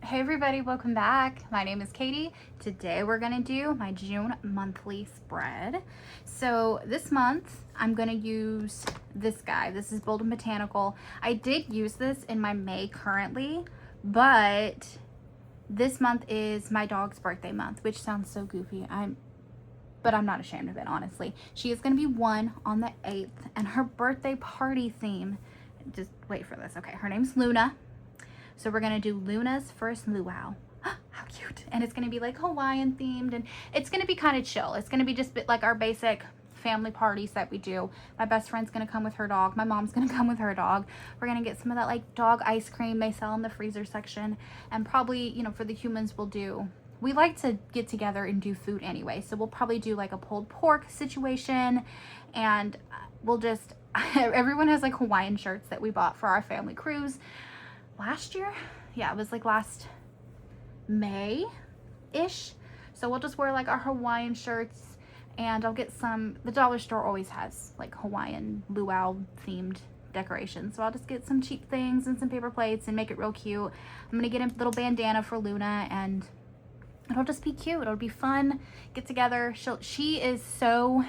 Hey everybody, welcome back. My name is Katie. Today we're gonna do my June monthly spread. So this month I'm gonna use this guy. This is Bold and Botanical. I did use this in my May currently, but this month is my dog's birthday month, which sounds so goofy. But I'm not ashamed of it, honestly. She is gonna be 1 on the 8th, and her birthday party theme, just wait for this, okay, her name's Luna. So we're gonna do Luna's first luau. How cute. And it's gonna be like Hawaiian themed, and it's gonna be kind of chill. It's gonna be just like our basic family parties that we do. My best friend's gonna come with her dog. My mom's gonna come with her dog. We're gonna get some of that like dog ice cream they sell in the freezer section. And probably, you know, for the humans we like to get together and do food anyway. So we'll probably do like a pulled pork situation, and we'll just, everyone has like Hawaiian shirts that we bought for our family cruise last year. Yeah, it was like last May-ish. So we'll just wear like our Hawaiian shirts, and I'll get the dollar store always has like Hawaiian luau themed decorations. So I'll just get some cheap things and some paper plates and make it real cute. I'm gonna get a little bandana for Luna, and it'll just be cute. It'll be fun. Get together. She is so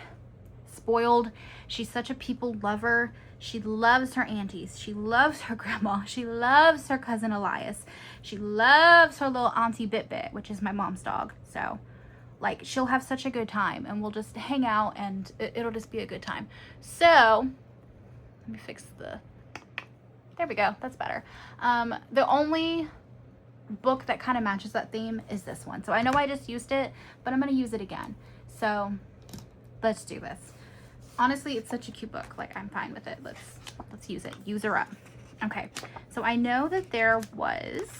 spoiled. She's such a people lover. She loves her aunties. She loves her grandma. She loves her cousin Elias. She loves her little auntie Bit Bit, which is my mom's dog. So like she'll have such a good time, and we'll just hang out, and it'll just be a good time. So let me fix there we go. That's better. The only book that kind of matches that theme is this one. So I know I just used it, but I'm going to use it again. So let's do this. Honestly, it's such a cute book. Like, I'm fine with it. Let's use it. Use her up. Okay. So I know that there was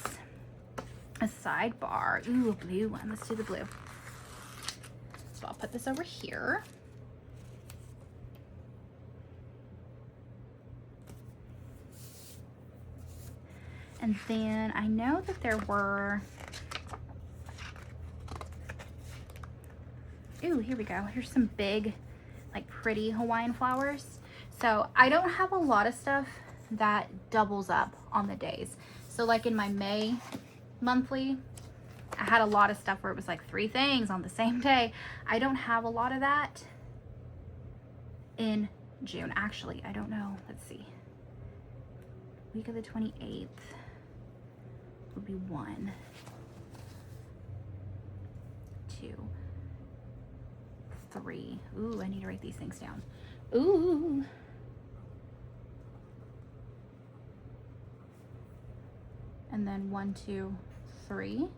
a sidebar. Ooh, a blue one. Let's do the blue. So I'll put this over here. And then I know that there were, ooh, here we go. Here's some big, like pretty Hawaiian flowers. So I don't have a lot of stuff that doubles up on the days. So like in my May monthly, I had a lot of stuff where it was like 3 things on the same day. I don't have a lot of that in June. Actually, I don't know. Let's see. Week of the 28th would be 1, 2, 3. Ooh, I need to write these things down. Ooh. And then 1, 2, 3.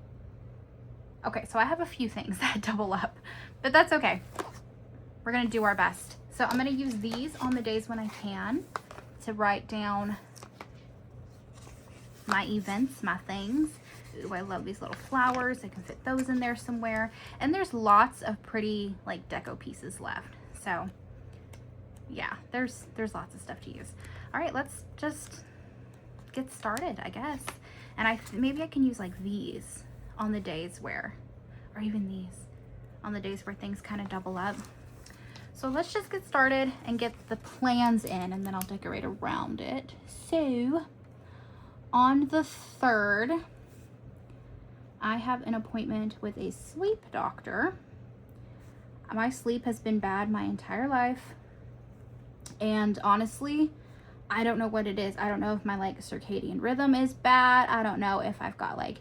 Okay, so I have a few things that double up, but that's okay. We're gonna do our best. So I'm gonna use these on the days when I can to write down my events, my things. Ooh, I love these little flowers. I can fit those in there somewhere. And there's lots of pretty like deco pieces left. So yeah, there's lots of stuff to use. All right, let's just get started, I guess. And maybe I can use like these on the days where, or even these on the days where things kind of double up. So let's just get started and get the plans in, and then I'll decorate around it. So on the 3rd, I have an appointment with a sleep doctor. My sleep has been bad my entire life, and honestly, I don't know what it is. I don't know if my like circadian rhythm is bad. I don't know if I've got like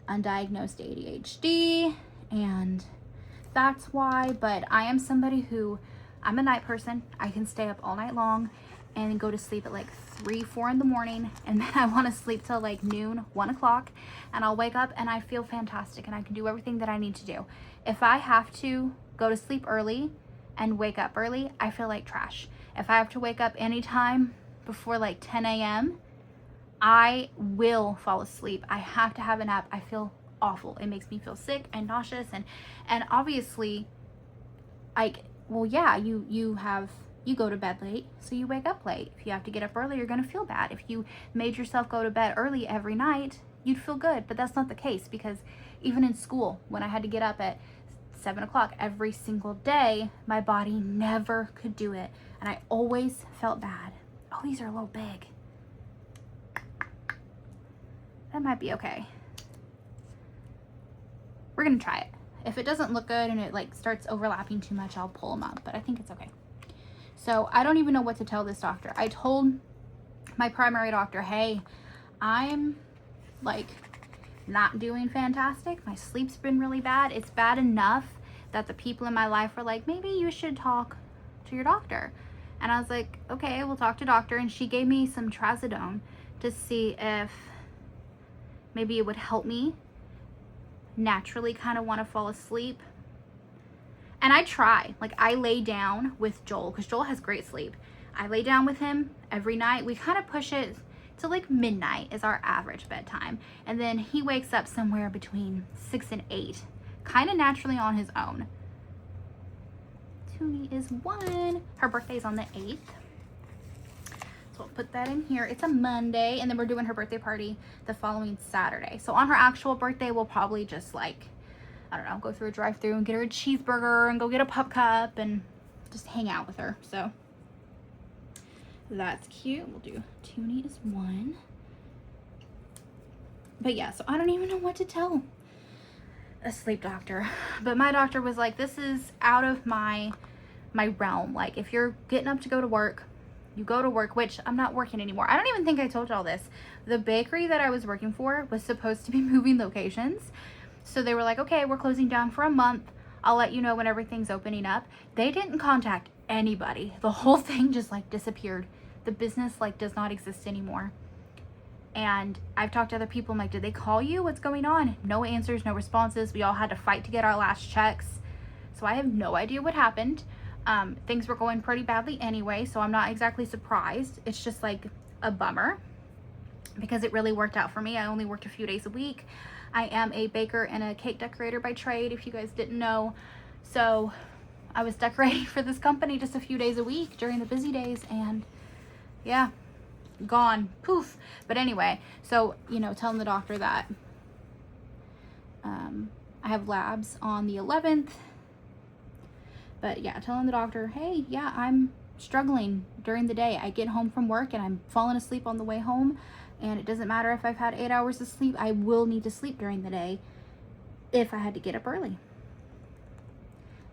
undiagnosed ADHD, and that's why. But I am somebody who, I'm a night person. I can stay up all night long and go to sleep at like 3, 4 in the morning, and then I want to sleep till like noon, 1 o'clock, and I'll wake up and I feel fantastic, and I can do everything that I need to do. If I have to go to sleep early and wake up early, I feel like trash. If I have to wake up anytime before like 10 a.m., I will fall asleep. I have to have a nap. I feel awful. It makes me feel sick and nauseous, and obviously, like, well, yeah, you go to bed late, so you wake up late. If you have to get up early, you're gonna feel bad. If you made yourself go to bed early every night, you'd feel good. But that's not the case, because even in school, when I had to get up at 7 o'clock every single day, my body never could do it, and I always felt bad. Oh, these are a little big. That might be okay. we're gonna try it. If it doesn't look good and it like starts overlapping too much, I'll pull them up, but I think it's okay. So I don't even know what to tell this doctor. I told my primary doctor, hey, I'm like not doing fantastic. My sleep's been really bad. It's bad enough that the people in my life were like, maybe you should talk to your doctor. And I was like, okay, we'll talk to doctor. And she gave me some trazodone to see if maybe it would help me naturally kind of want to fall asleep. And I try, like I lay down with Joel because Joel has great sleep. I lay down with him every night. We kind of push it to like midnight is our average bedtime. And then he wakes up somewhere between 6 and 8, kind of naturally on his own. Toonie is 1. Her birthday's on the 8th. So we'll put that in here. It's a Monday, and then we're doing her birthday party the following Saturday. So on her actual birthday, we'll probably just like, I don't know, go through a drive-thru and get her a cheeseburger and go get a pup cup and just hang out with her. So that's cute. We'll do Toonie is 1. But yeah, so I don't even know what to tell a sleep doctor. But my doctor was like, this is out of my realm. Like if you're getting up to go to work, you go to work, which I'm not working anymore. I don't even think I told y'all this. The bakery that I was working for was supposed to be moving locations. So they were like, okay, we're closing down for a month. I'll let you know when everything's opening up. They didn't contact anybody. The whole thing just like disappeared. The business like does not exist anymore. And I've talked to other people. I'm like, did they call you? What's going on? No answers, no responses. We all had to fight to get our last checks. So I have no idea what happened. Things were going pretty badly anyway, so I'm not exactly surprised. It's just like a bummer because it really worked out for me. I only worked a few days a week. I am a baker and a cake decorator by trade, if you guys didn't know. So I was decorating for this company just a few days a week during the busy days, and yeah, gone, poof. But anyway, so, you know, telling the doctor that I have labs on the 11th. But yeah, telling the doctor, hey, yeah, I'm struggling during the day. I get home from work and I'm falling asleep on the way home. And it doesn't matter if I've had 8 hours of sleep. I will need to sleep during the day if I had to get up early.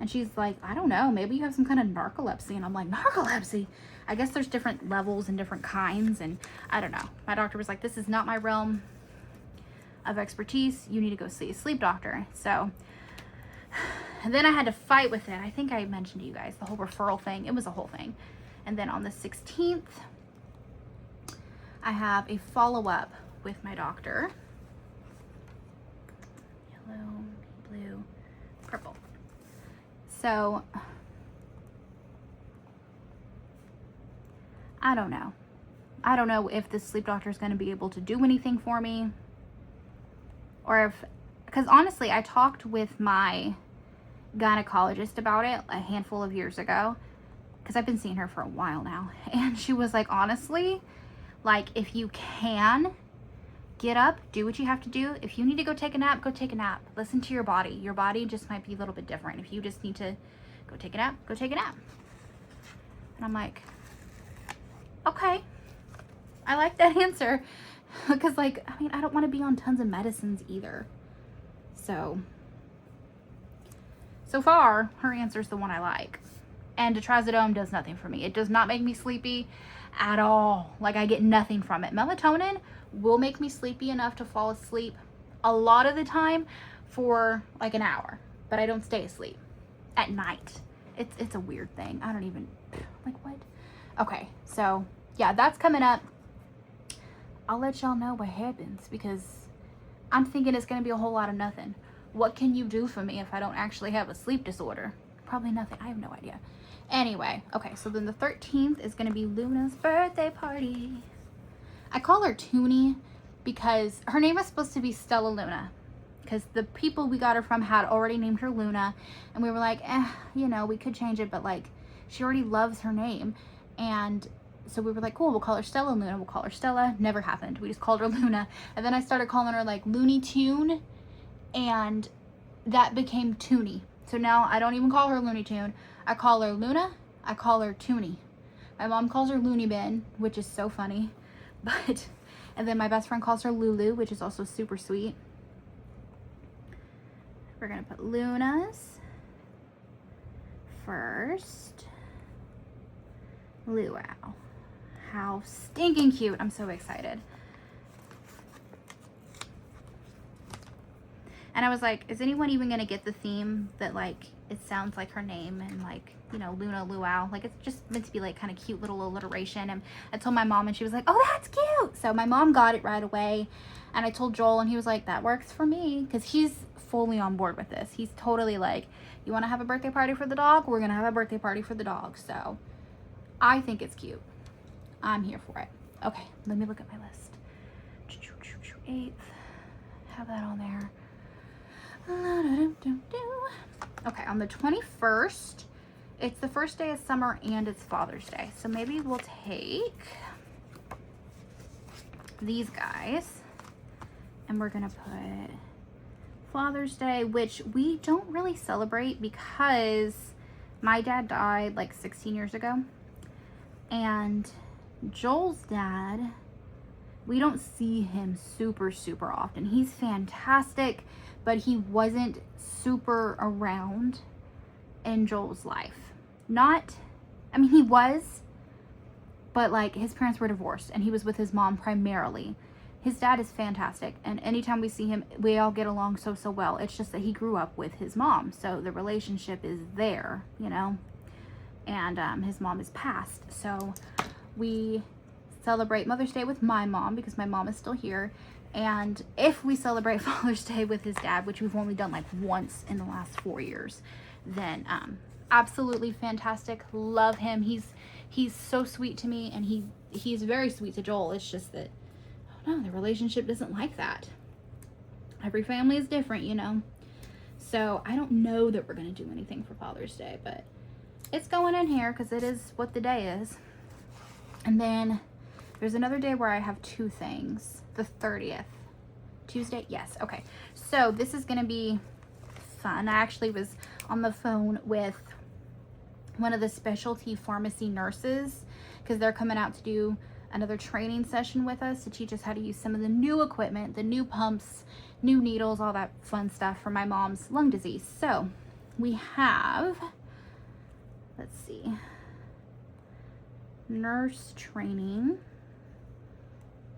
And she's like, I don't know, maybe you have some kind of narcolepsy. And I'm like, narcolepsy? I guess there's different levels and different kinds. And I don't know. My doctor was like, this is not my realm of expertise. You need to go see a sleep doctor. So and then I had to fight with it. I think I mentioned to you guys the whole referral thing. It was a whole thing. And then on the 16th, I have a follow-up with my doctor. Yellow, blue, purple. So, I don't know. I don't know if this sleep doctor is going to be able to do anything for me. Or if, because honestly, I talked with my gynecologist about it a handful of years ago, because I've been seeing her for a while now, and she was like, honestly, like if you can get up, do what you have to do. If you need to go take a nap, go take a nap. Listen to your body just might be a little bit different. If you just need to go take a nap, go take a nap. And I'm like, okay, I like that answer, because like, I mean, I don't want to be on tons of medicines either. So far, her answer is the one I like. And trazodone does nothing for me. It does not make me sleepy at all. Like, I get nothing from it. Melatonin will make me sleepy enough to fall asleep a lot of the time for like an hour. But I don't stay asleep at night. It's a weird thing. I don't even, like what? Okay, so yeah, that's coming up. I'll let y'all know what happens, because I'm thinking it's going to be a whole lot of nothing. What can you do for me if I don't actually have a sleep disorder? Probably nothing. I have no idea. Anyway, okay, so then the 13th is going to be Luna's birthday party. I call her Toonie because her name is supposed to be Stella Luna, because the people we got her from had already named her Luna, and we were like, you know, we could change it, but like, she already loves her name. And so we were like, cool, we'll call her Stella Luna. We'll call her Stella. Never happened. We just called her Luna. And then I started calling her like Looney Tune, and that became Toonie. So now I don't even call her Looney Tune. I call her Luna. I call her Toonie. My mom calls her Looney Bin, which is so funny. And then my best friend calls her Lulu, which is also super sweet. We're gonna put Luna's first. Luau. How stinking cute. I'm so excited. And I was like, is anyone even gonna get the theme that like it sounds like her name and like, you know, Luna Luau? Like it's just meant to be like kind of cute little alliteration. And I told my mom and she was like, oh, that's cute. So my mom got it right away. And I told Joel and he was like, that works for me. Because he's fully on board with this. He's totally like, you want to have a birthday party for the dog? We're going to have a birthday party for the dog. So I think it's cute. I'm here for it. Okay, let me look at my list. 8th. Have that on there. Okay, on the 21st, it's the first day of summer and it's Father's Day. So maybe we'll take these guys and we're gonna put Father's Day, which we don't really celebrate because my dad died like 16 years ago. And Joel's dad, we don't see him super often. He's fantastic, but he wasn't super around in Joel's life. I mean, he was, but like his parents were divorced and he was with his mom primarily. His dad is fantastic, and anytime we see him, we all get along so well. It's just that he grew up with his mom, so the relationship is there, you know, and his mom is passed. So we celebrate Mother's Day with my mom because my mom is still here. And if we celebrate Father's Day with his dad, which we've only done like once in the last 4 years, then absolutely fantastic. Love him. He's so sweet to me, and he's very sweet to Joel. It's just that, I don't know, the relationship isn't like that. Every family is different, you know. So I don't know that we're going to do anything for Father's Day, but it's going in here because it is what the day is. And then there's another day where I have 2 things. The 30th. Tuesday? Yes. Okay. So this is going to be fun. I actually was on the phone with one of the specialty pharmacy nurses because they're coming out to do another training session with us to teach us how to use some of the new equipment, the new pumps, new needles, all that fun stuff for my mom's lung disease. So we have, let's see, nurse training.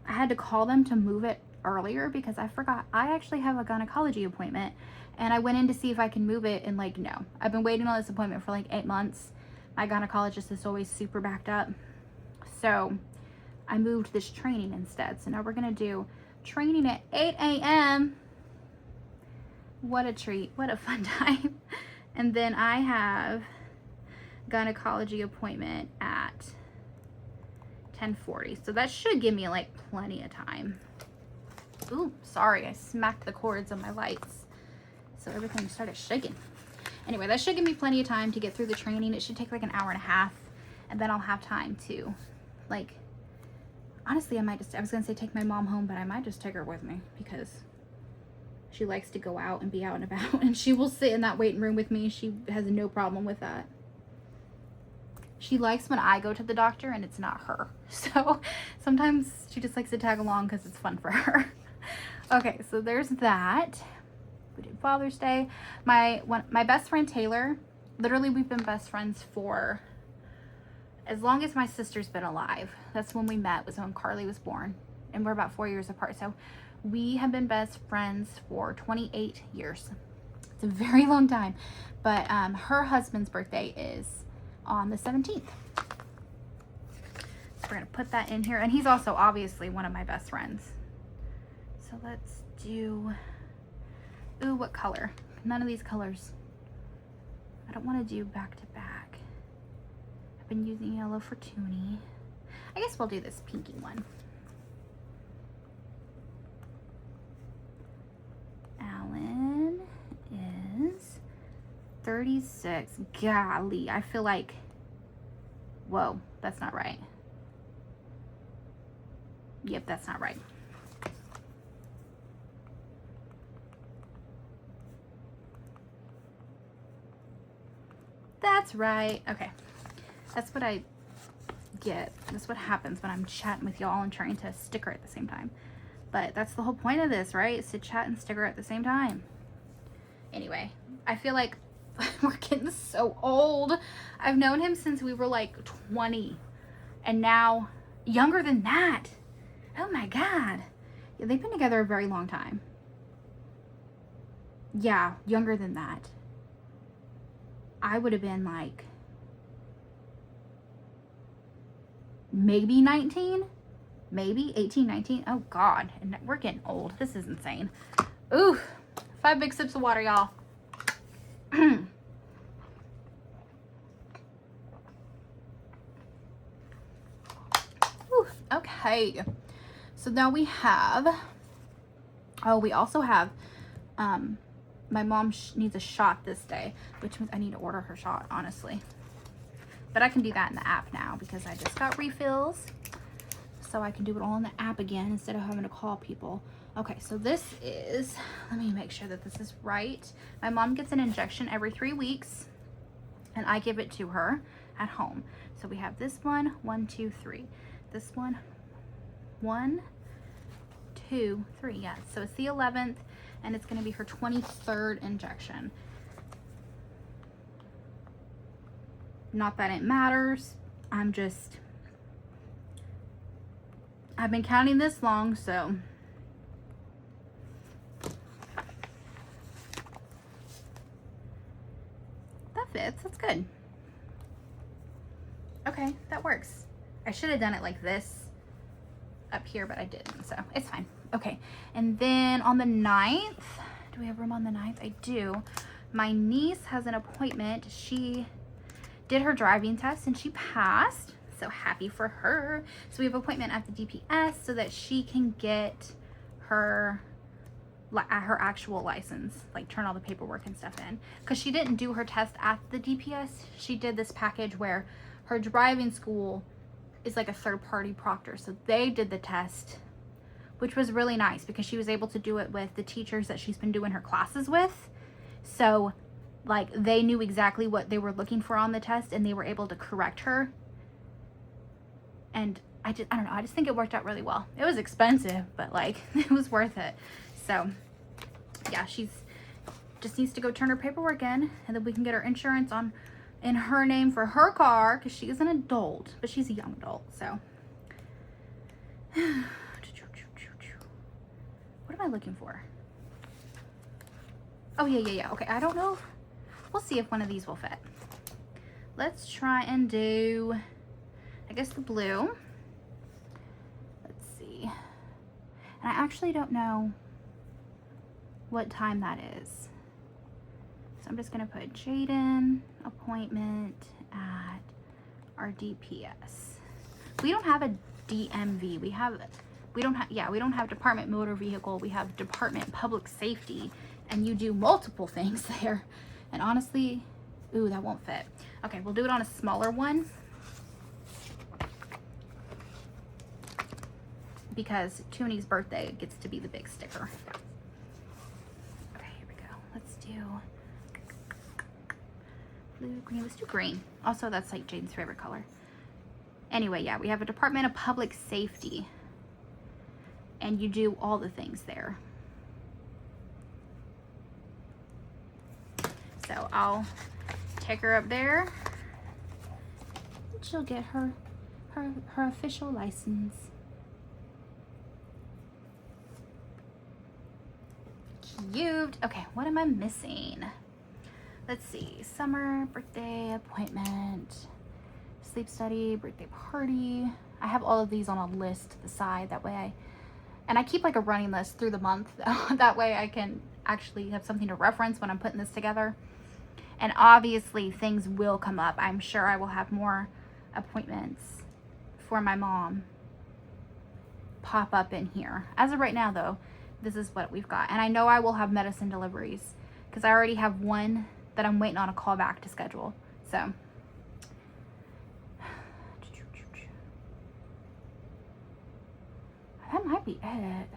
I had to call them to move it earlier because I forgot I actually have a gynecology appointment, and I went in to see if I can move it, and like, no, I've been waiting on this appointment for like 8 months. My gynecologist is always super backed up, so I moved this training instead. So now we're gonna do training at 8 a.m. What a treat, what a fun time. And then I have gynecology appointment at 10:40, so that should give me like plenty of time. Ooh, sorry, I smacked the cords on my lights, so everything started shaking. Anyway, that should give me plenty of time to get through the training. It should take like an hour and a half, and then I'll have time to, like, honestly, I was gonna say take my mom home, but I might just take her with me because she likes to go out and be out and about, and she will sit in that waiting room with me. She has no problem with that. She likes when I go to the doctor and it's not her. So sometimes she just likes to tag along because it's fun for her. Okay, so there's that. We did Father's Day. My best friend Taylor, literally we've been best friends for as long as my sister's been alive. That's when we met, was when Carly was born. And we're about 4 years apart. So we have been best friends for 28 years. It's a very long time. But her husband's birthday is on the 17th. So we're gonna put that in here, and he's also obviously one of my best friends. So let's do, ooh, what color? None of these colors. I don't want to do back to back. I've been using yellow for Toonie. I guess we'll do this pinky one. Alan is 36. Golly, I feel like, whoa, that's not right. Yep, that's not right. That's right. Okay, that's what I get. That's what happens when I'm chatting with y'all and trying to sticker at the same time. But that's the whole point of this, right? Is to chat and sticker at the same time. Anyway, I feel like we're getting so old. I've known him since we were like 20, and now younger than that. Oh my God. Yeah, they've been together a very long time. Yeah, younger than that. I would have been like maybe 19, maybe 18, 19. Oh God, and we're getting old. This is insane. Ooh, 5 big sips of water, y'all. Okay, so now we have, oh, we also have, my mom needs a shot this day, which means I need to order her shot, honestly. But I can do that in the app now because I just got refills. So I can do it all in the app again instead of having to call people. Okay, so this is, let me make sure that this is right. My mom gets an injection every 3 weeks, and I give it to her at home. So we have this one, 1, 2, 3. This one, 1, 2, 3. Yeah, so it's the 11th, and it's going to be her 23rd injection. Not that it matters. I've been counting this long, so that fits. That's good. Okay, that works. I should have done it like this up here, but I didn't, so it's fine. Okay, and then on the 9th, do we have room on the 9th? I do. My niece has an appointment. She did her driving test and she passed. So happy for her. So we have an appointment at the DPS so that she can get her actual license, like turn all the paperwork and stuff in. Because she didn't do her test at the DPS. She did this package where her driving school is like a third-party proctor. So they did the test, which was really nice because she was able to do it with the teachers that she's been doing her classes with. So like they knew exactly what they were looking for on the test and they were able to correct her. And I don't know, I just think it worked out really well. It was expensive, but like it was worth it. So yeah, she's just needs to go turn her paperwork in, and then we can get her insurance in her name for her car, because she is an adult, but she's a young adult. So what am I looking for? Oh yeah. Okay, I don't know. We'll see if one of these will fit. Let's try and do, I guess, the blue. Let's see. And I actually don't know what time that is. So I'm just going to put Jaden appointment at our DPS. We don't have a DMV. We don't have Department Motor Vehicle. We have Department Public Safety, and you do multiple things there. And honestly, ooh, that won't fit. Okay, we'll do it on a smaller one, because Toonie's birthday gets to be the big sticker. Okay, here we go. Let's do blue, green. Let's do green. Also, that's like Jaden's favorite color. Anyway, yeah, we have a Department of Public Safety, and you do all the things there. So I'll take her up there, and she'll get her official license. Cute. Okay, what am I missing? Let's see. Summer, birthday, appointment, sleep study, birthday party. I have all of these on a list to the side. That way I keep like a running list through the month. That way I can actually have something to reference when I'm putting this together. And obviously things will come up. I'm sure I will have more appointments for my mom pop up in here. As of right now though, this is what we've got. And I know I will have medicine deliveries because I already have one that I'm waiting on a call back to schedule. So that might be it.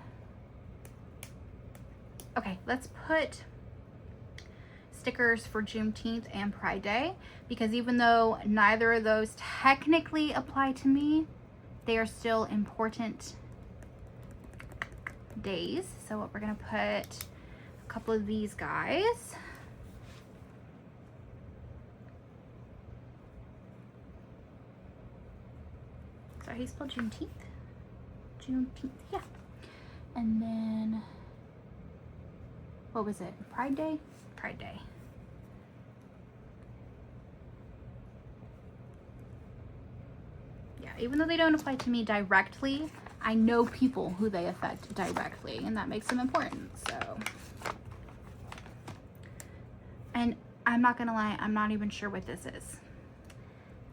Okay, let's put stickers for Juneteenth and Pride Day, because even though neither of those technically apply to me, they are still important days. So what we're gonna put, couple of these guys. Sorry, he spelled Juneteenth. Juneteenth, yeah. And then, what was it? Pride Day? Pride Day. Yeah, even though they don't apply to me directly, I know people who they affect directly, and that makes them important, so. And I'm not gonna lie, I'm not even sure what this is.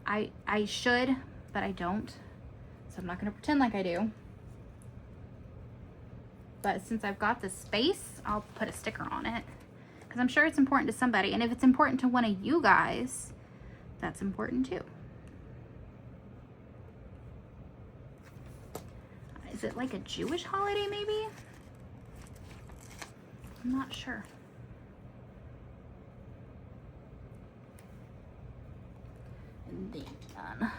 I should, but I don't. So I'm not gonna pretend like I do. But since I've got the space, I'll put a sticker on it. Because I'm sure it's important to somebody. And if it's important to one of you guys, that's important too. Is it like a Jewish holiday maybe? I'm not sure. And then done.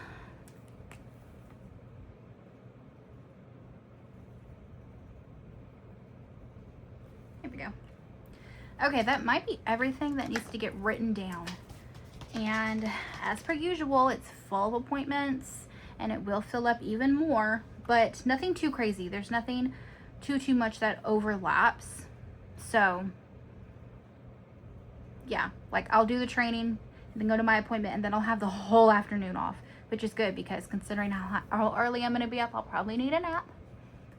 Here we go. Okay, that might be everything that needs to get written down. And as per usual, it's full of appointments and it will fill up even more, but nothing too crazy. There's nothing too much that overlaps. So yeah, like I'll do the training, then go to my appointment, and then I'll have the whole afternoon off, which is good because considering how early I'm going to be up, I'll probably need a nap,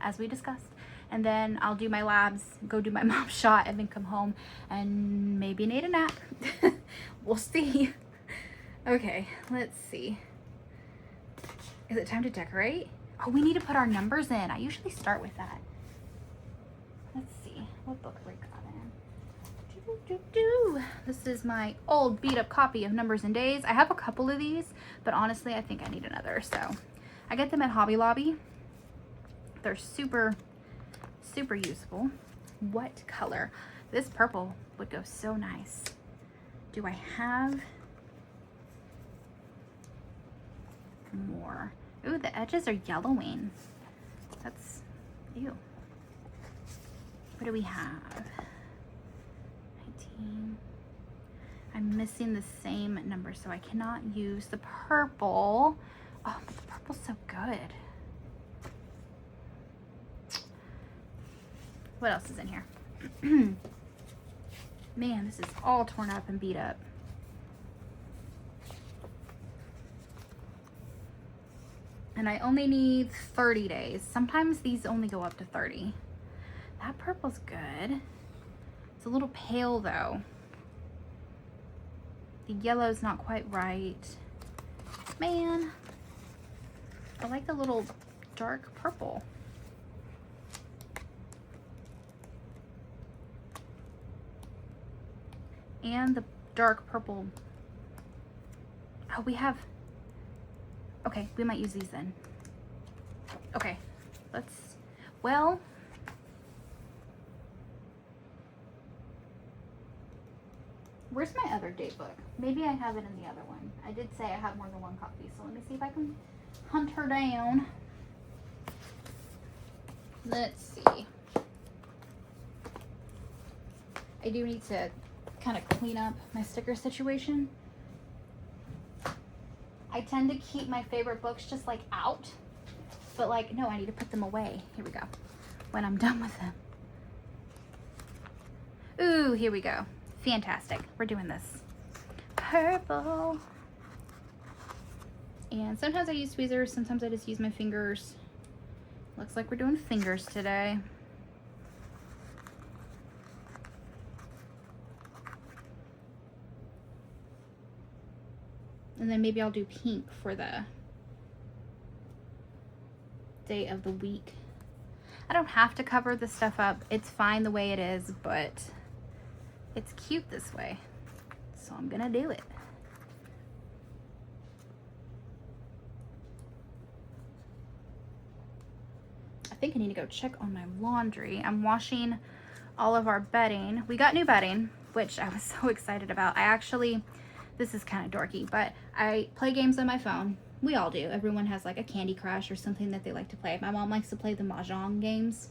as we discussed. And then I'll do my labs, go do my mom shot, and then come home and maybe need a nap. We'll see. Okay, let's see. Is it time to decorate? Oh, we need to put our numbers in. I usually start with that. Let's see. What book we got in? This is my old beat up copy of Numbers and Days. I have a couple of these, but honestly, I think I need another. So I get them at Hobby Lobby. They're super useful. What color? This purple would go so nice. Do I have more? Ooh, the edges are yellowing. That's, ew. What do we have? 19. I'm missing the same number, so I cannot use the purple. Oh, but the purple's so good. What else is in here? Man, this is all torn up and beat up. And I only need 30 days. Sometimes these only go up to 30. That purple's good. It's a little pale though. The yellow's not quite right. Man, I like the little dark purple. And the dark purple. Oh, we have, okay, we might use these then. Okay, let's, well, where's my other date book? Maybe I have it in the other one. I did say I have more than one copy, so let me see if I can hunt her down. Let's see. I do need to kind of clean up my sticker situation. I tend to keep my favorite books just like out, but like, no, I need to put them away. Here we go. When I'm done with them. Ooh, here we go. Fantastic. We're doing this. Purple. And sometimes I use tweezers, sometimes I just use my fingers. Looks like we're doing fingers today. And then maybe I'll do pink for the day of the week. I don't have to cover this stuff up. It's fine the way it is, but it's cute this way. So I'm gonna do it. I think I need to go check on my laundry. I'm washing all of our bedding. We got new bedding, which I was so excited about. I actually, this is kind of dorky, but I play games on my phone. We all do. Everyone has like a Candy Crush or something that they like to play. My mom likes to play the Mahjong games.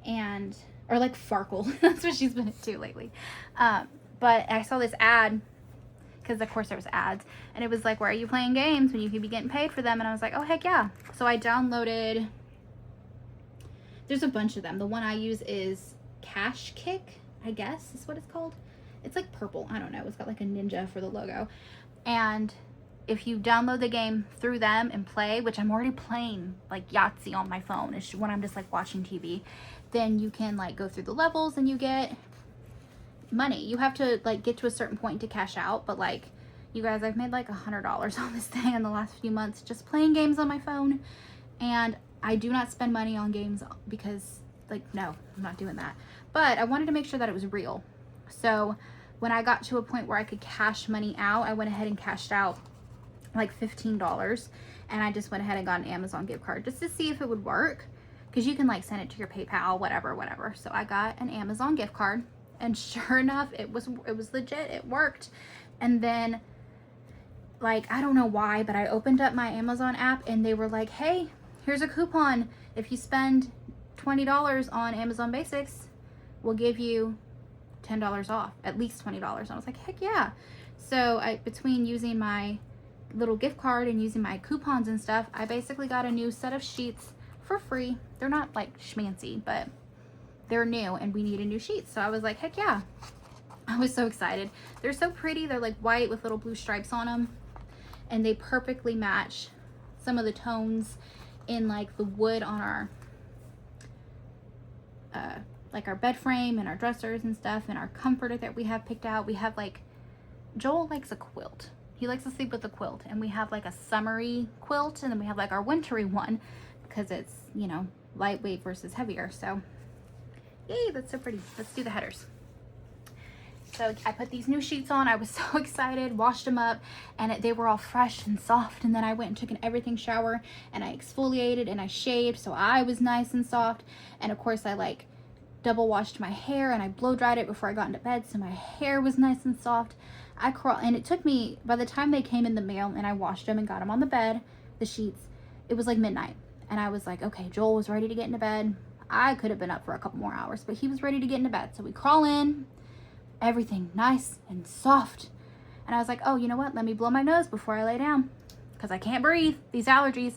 And or like Farkle. That's what she's been into lately. But I saw this ad, because of course there was ads, and it was like, why are you playing games when you could be getting paid for them? And I was like, oh heck yeah. So I downloaded, there's a bunch of them. The one I use is Cash Kick, I guess is what it's called. It's like purple, I don't know, it's got like a ninja for the logo. And if you download the game through them and play, which I'm already playing like Yahtzee on my phone, it's when I'm just like watching TV, then you can like go through the levels and you get money. You have to like get to a certain point to cash out, but like, you guys, I've made like $100 on this thing in the last few months just playing games on my phone. And I do not spend money on games because like, no, I'm not doing that. But I wanted to make sure that it was real. So when I got to a point where I could cash money out, I went ahead and cashed out like $15, and I just went ahead and got an Amazon gift card just to see if it would work, because you can like send it to your PayPal, whatever. So I got an Amazon gift card, and sure enough, it was legit. It worked. And then, like, I don't know why, but I opened up my Amazon app and they were like, hey, here's a coupon. If you spend $20 on Amazon Basics, we'll give you $10 off, at least $20. And I was like, heck yeah. So between using my little gift card and using my coupons and stuff, I basically got a new set of sheets for free. They're not like schmancy, but they're new and we need a new sheet. So I was like, heck yeah. I was so excited. They're so pretty. They're like white with little blue stripes on them, and they perfectly match some of the tones in like the wood on our like our bed frame and our dressers and stuff, and our comforter that we have picked out. We have like, Joel likes a quilt. He likes to sleep with a quilt, and we have like a summery quilt, and then we have like our wintry one because it's, you know, lightweight versus heavier. So yay, that's so pretty. Let's do the headers. So I put these new sheets on. I was so excited, washed them up, and they were all fresh and soft. And then I went and took an everything shower, and I exfoliated and I shaved, so I was nice and soft. And of course I like double washed my hair, and I blow dried it before I got into bed, so my hair was nice and soft. And it took me, by the time they came in the mail and I washed them and got them on the bed, the sheets, it was like midnight. And I was like, okay, Joel was ready to get into bed. I could have been up for a couple more hours, but he was ready to get into bed. So we crawl in, everything nice and soft. And I was like, oh, you know what? Let me blow my nose before I lay down, because I can't breathe, these allergies.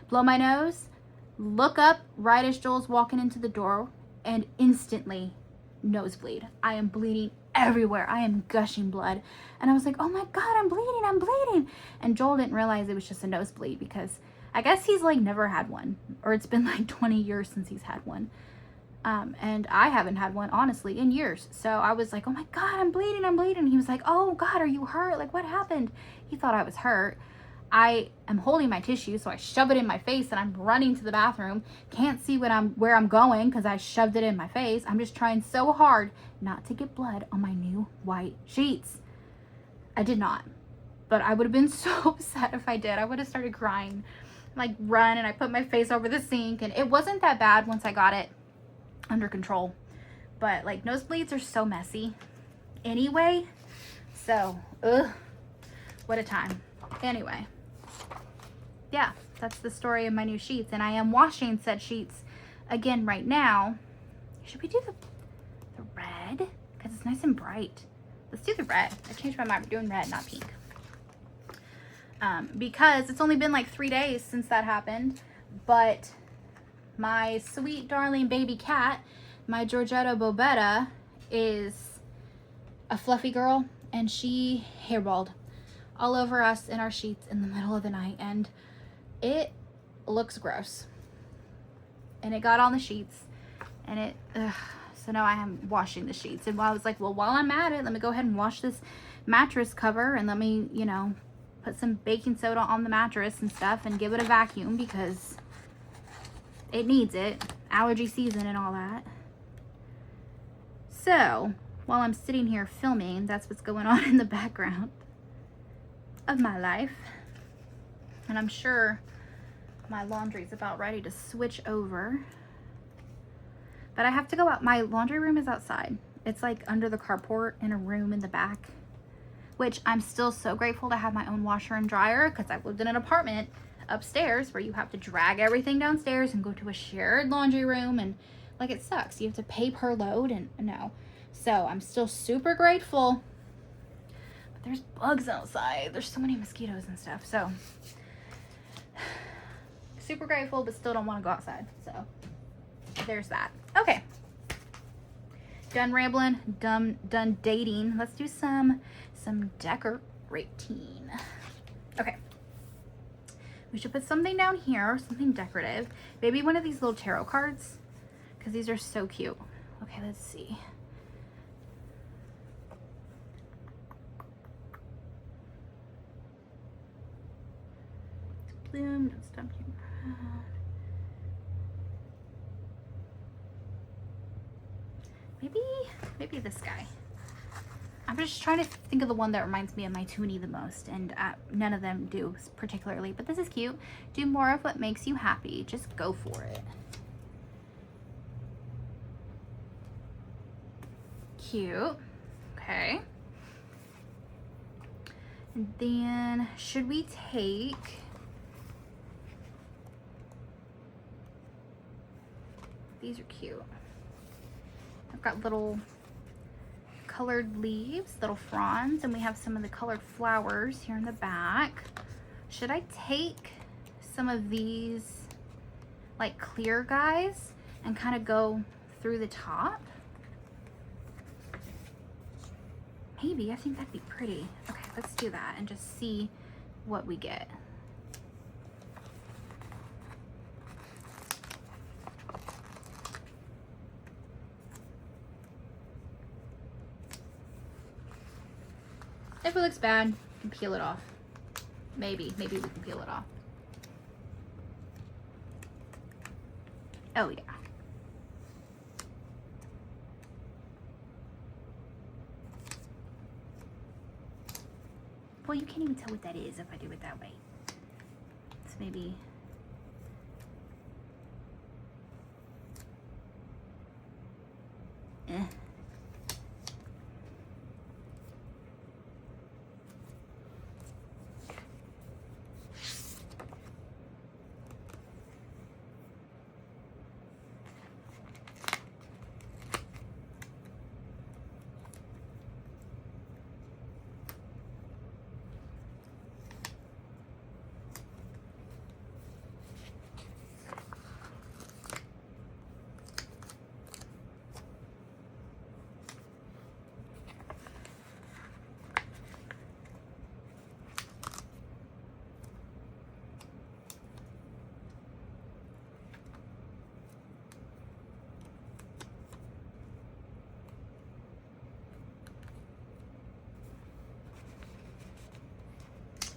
Blow my nose, look up right as Joel's walking into the door, and instantly nosebleed. I am bleeding everywhere. I am gushing blood. And I was like, oh my God, I'm bleeding. And Joel didn't realize it was just a nosebleed, because I guess he's like never had one, or it's been like 20 years since he's had one. And I haven't had one, honestly, in years. So I was like, oh my God, I'm bleeding. And he was like, oh God, are you hurt? Like, what happened? He thought I was hurt. I am holding my tissue, so I shove it in my face, and I'm running to the bathroom. Can't see where I'm going because I shoved it in my face. I'm just trying so hard not to get blood on my new white sheets. I did not, but I would have been so upset if I did. I would have started crying, like run, and I put my face over the sink, and it wasn't that bad once I got it under control. But like, nosebleeds are so messy anyway, so what a time. Anyway, yeah, that's the story of my new sheets, and I am washing said sheets again right now. Should we do the red? Because it's nice and bright. Let's do the red. I changed my mind. We're doing red, not pink. Because it's only been like 3 days since that happened, but my sweet darling baby cat, my Georgetta Bobetta, is a fluffy girl, and she hairballed all over us in our sheets in the middle of the night, and it looks gross. And it got on the sheets, and so now I am washing the sheets. And I was like, well, while I'm at it, let me go ahead and wash this mattress cover, and let me, you know, put some baking soda on the mattress and stuff, and give it a vacuum, because it needs it. Allergy season and all that. So while I'm sitting here filming, that's what's going on in the background of my life. And I'm sure my laundry's about ready to switch over, but I have to go out. My laundry room is outside. It's like under the carport in a room in the back, which I'm still so grateful to have my own washer and dryer, because I've lived in an apartment upstairs where you have to drag everything downstairs and go to a shared laundry room, and Like, it sucks. You have to pay per load, and no. So I'm still super grateful. But there's bugs outside. There's so many mosquitoes and stuff. So super grateful, but still don't want to go outside. So there's that. Okay. Done rambling, done dating. Let's do some decorating. Okay. We should put something down here, something decorative. Maybe one of these little tarot cards, because these are so cute. Okay, let's see. Bloom, don't stop you proud. Maybe this guy. I'm just trying to think of the one that reminds me of my toonie the most, and none of them do particularly, but this is cute. Do more of what makes you happy. Just go for it. Cute. Okay. And then should we take these? Are cute. I've got little colored leaves, little fronds, and we have some of the colored flowers here in the back. Should I take some of these like clear guys and kind of go through the top? Maybe. I think that'd be pretty. Okay, let's do that and just see what we get. If it looks bad, you can peel it off. Maybe we can peel it off. Oh yeah. Well, you can't even tell what that is if I do it that way. So maybe.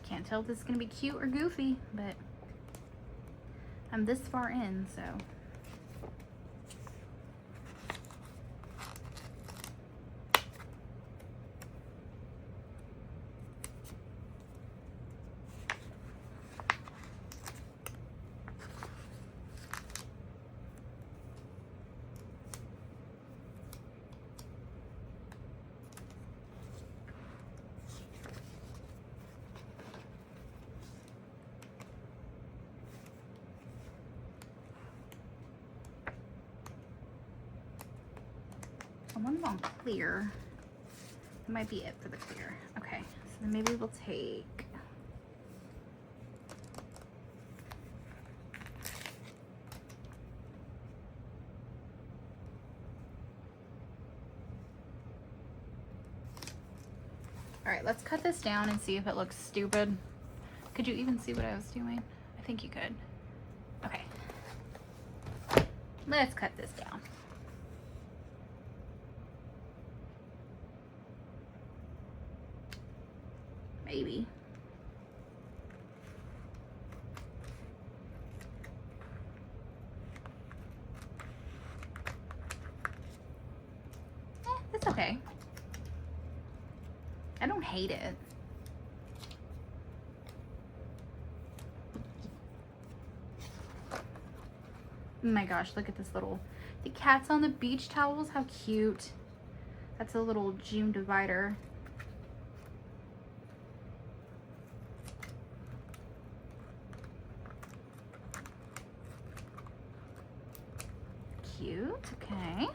Can't tell if this is gonna be cute or goofy, but I'm this far in, so. I want them on clear. That might be it for the clear. Okay, so then maybe we'll take all right, let's cut this down and see if it looks stupid. Could you even see what I was doing? I think you could. Okay. Let's cut this down. Maybe. That's okay. I don't hate it. Oh my gosh, look at this little, the cat's on the beach towels, how cute. That's a little June divider. cute. Okay.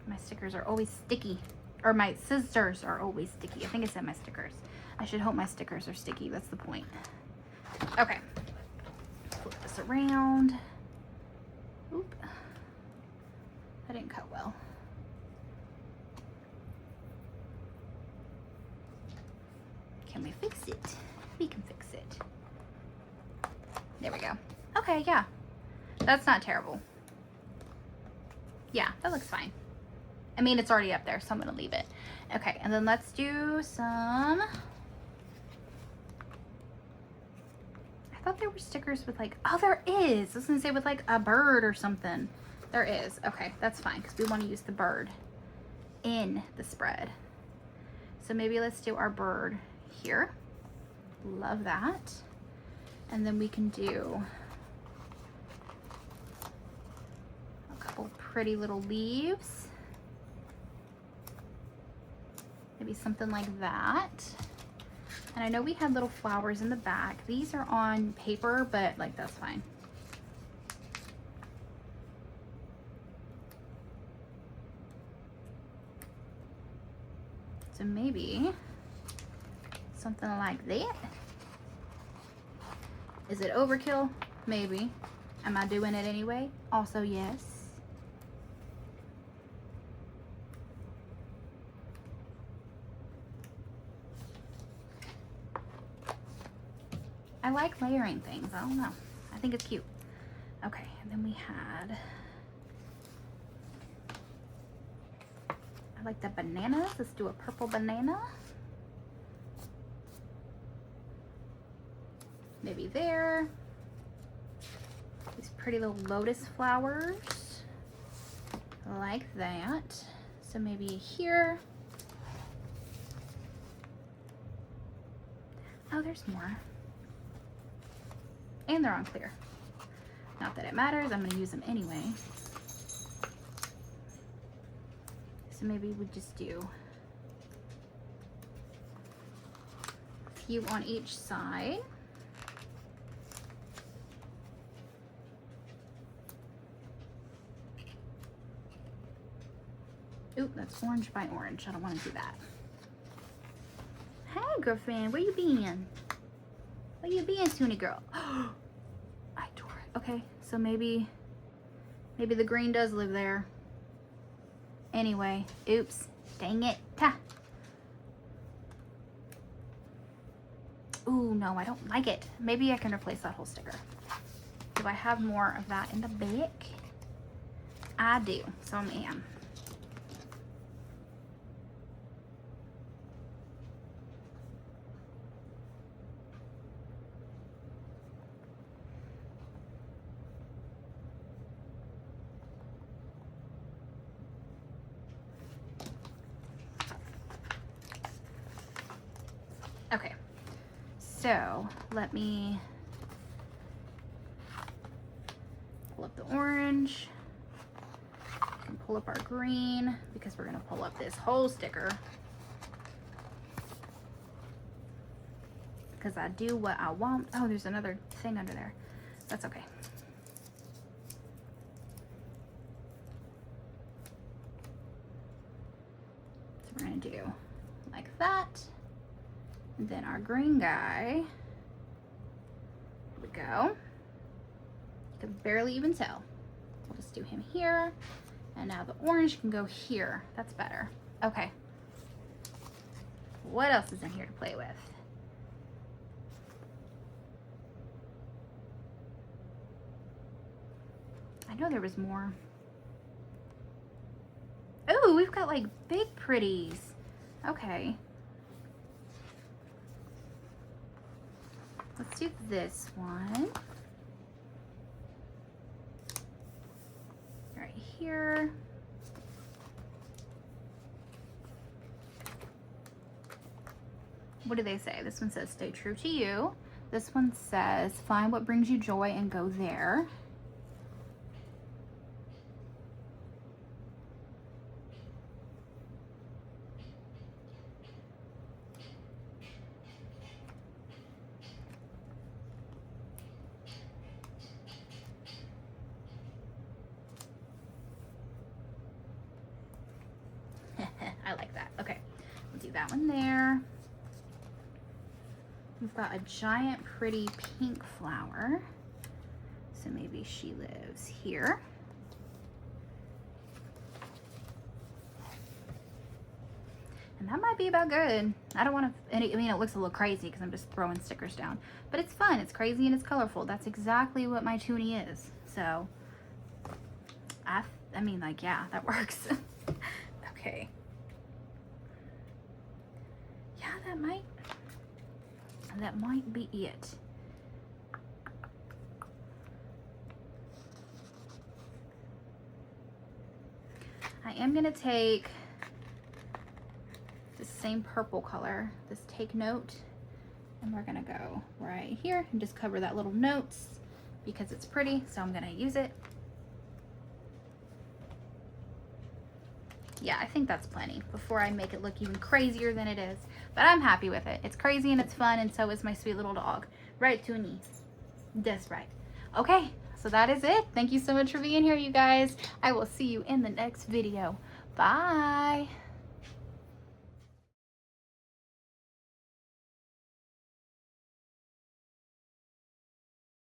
My stickers are always sticky. Or my scissors are always sticky. I think it said my stickers. I should hope my stickers are sticky. That's the point. Okay. Flip this around. Oop. That didn't cut well. Can we fix it? We can fix it. There we go. Okay, yeah. That's not terrible. Yeah, that looks fine. I mean, it's already up there, so I'm gonna leave it. Okay, and then let's do some... I thought there were stickers with like, oh, there is. I was gonna say with like a bird or something. There is. Okay, that's fine, because we want to use the bird in the spread. So maybe let's do our bird here. Love that. And then we can do a couple pretty little leaves. Maybe something like that. And I know we had little flowers in the back. These are on paper, but like that's fine. So maybe something like that. Is it overkill? Maybe. Am I doing it anyway? Also, yes. I like layering things. I don't know. I think it's cute. Okay, and then we had... I like the bananas. Let's do a purple banana. Maybe there. These pretty little lotus flowers. Like that. So maybe here. Oh, there's more. And they're on clear. Not that it matters. I'm going to use them anyway. So maybe we just do a few on each side. Ooh, that's orange by orange. I don't want to do that. Hey, girlfriend, where you been? Where you been, Toonie girl? I tore it. Okay, so maybe the green does live there. Anyway, oops, dang it. Ta. Ooh, no, I don't like it. Maybe I can replace that whole sticker. Do I have more of that in the back? I do, so I am. Okay, so let me pull up the orange. I can pull up our green because we're gonna pull up this whole sticker. Because I do what I want. Oh, there's another thing under there. That's okay. So we're gonna do like that. And then our green guy, here we go. You can barely even tell. We'll just do him here. And now the orange can go here. That's better. Okay. What else is in here to play with? I know there was more. Oh, we've got like big pretties. Okay. Let's do this one. Right here. What do they say? This one says, stay true to you. This one says, find what brings you joy and go there. do that one there. We've got a giant pretty pink flower. So maybe she lives here. And that might be about good. I don't want to, I mean, it looks a little crazy because I'm just throwing stickers down. But it's fun, it's crazy, and it's colorful. That's exactly what my toonie is. So, I mean, like, yeah, that works. Okay. Yeah, that might be it. I am gonna take the same purple color, this Take Note, and we're gonna go right here and just cover that little notes because it's pretty, so I'm gonna use it. Yeah, I think that's plenty before I make it look even crazier than it is. But I'm happy with it. It's crazy and it's fun, and so is my sweet little dog. Right, Toonie? That's right. Okay, so that is it. Thank you so much for being here, you guys. I will see you in the next video. Bye.